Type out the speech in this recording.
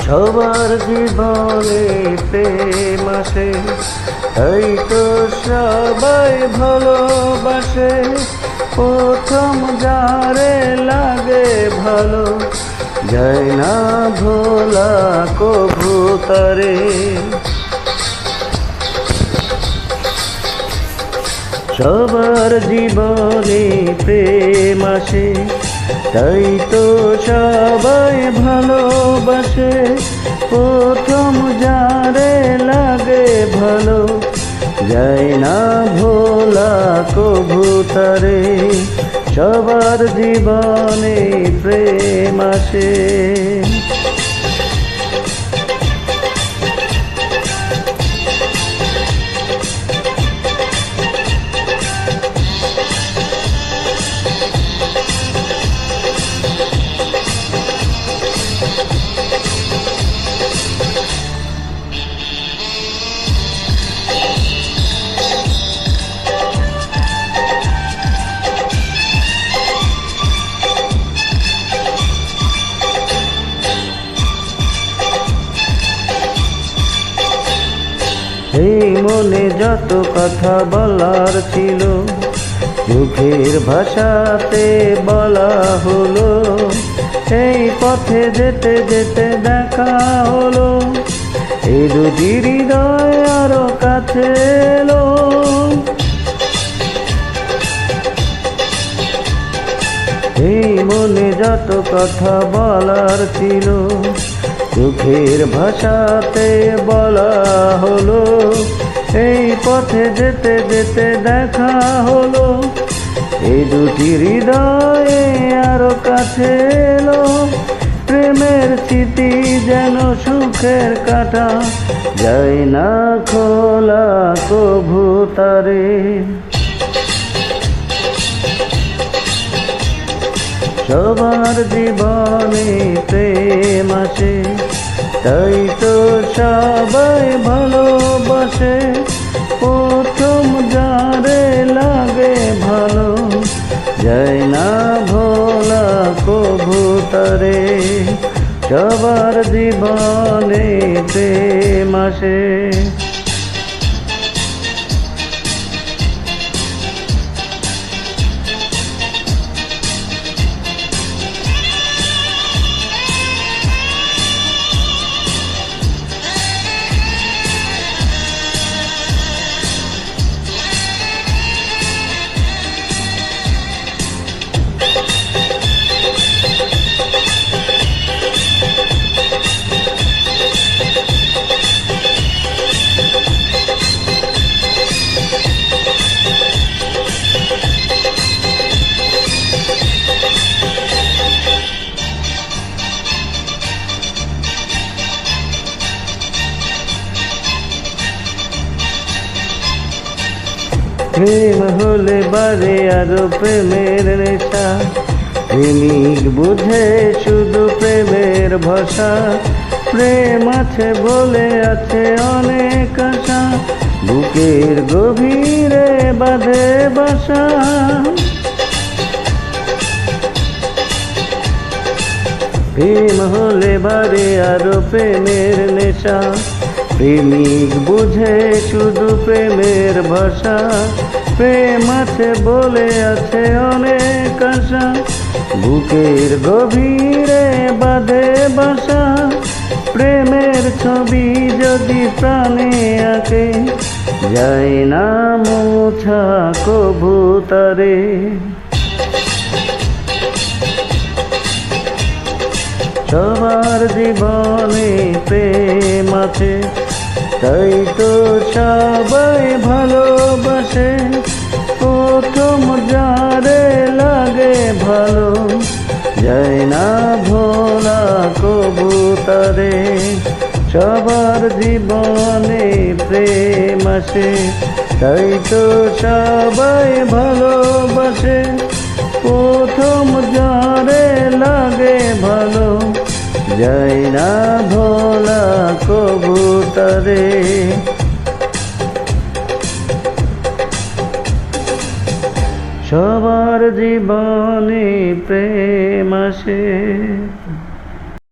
সবার জীবনে প্রেম আসে, তাই তো সবাই ভালোবাসে। প্রথম যারে লাগে ভালো, যায় না ভোলা কভু তারে। সবার জীবনে প্রেম আসে, তাই তো সবাই ভালোবাসে। প্রথম যারে লাগে ভালো, যায় না ভোলা কভু তারে। সবার জীবনে প্রেম আসে। এই মনে যত কথা বলার ছিল, মুখের ভাষাতে বলা হলো। এই পথে যেতে যেতে দেখা হলো, এই দুটি হৃদয় আরো কাছে এলো। এই মনে যত কথা বলার ছিল, মুখের ভাষাতে বলা হলো। এই পথে যেতে যেতে দেখা হলো, এই দুটি হৃদয়ে আরো কাছে এলো। প্রেমের স্মৃতি যেন সুখের কাঁটা, যায় না খোলা কভু তারে। সবার জীবনে প্রেম আসে, তাই তো সবাই ভালোবাসে। প্রথম যারে লাগে ভালো, যায় না ভোলা কভু তারে। সবার জীবনে প্রেম আসে। প্রেম হলে বারে আরো প্রেমের নেশা, প্রেমিক বুঝে শুধু প্রেমের ভাষা। প্রেম আছে বলে আছে অনেক আশা, বুকের গভীরে বাঁধে বাসা। প্রেম হলে বারে আরো প্রেমের নেশা, প্রেমিক বুঝে শুধু প্রেমের ভাষা। প্রেম আছে বলে আছে অনেক আশা, বুকের গভীরে বাঁধে বাসা। প্রেমের ছবি যদি প্রাণে আঁকে, যায় না মোছা কভু তারে। সবার জীবনে প্রেম আছে, তাই তো সবাই ভালোবাসে। প্রথম যারে লাগে ভালো, যায় না ভোলা কভু তারে। সবার জীবনে প্রেম আসে, তাই তো সবাই ভালোবাসে। প্রথম যারে লাগে ভালো, যায় না ভোলা কভু তারে। সবার জীবনে প্রেম আসে।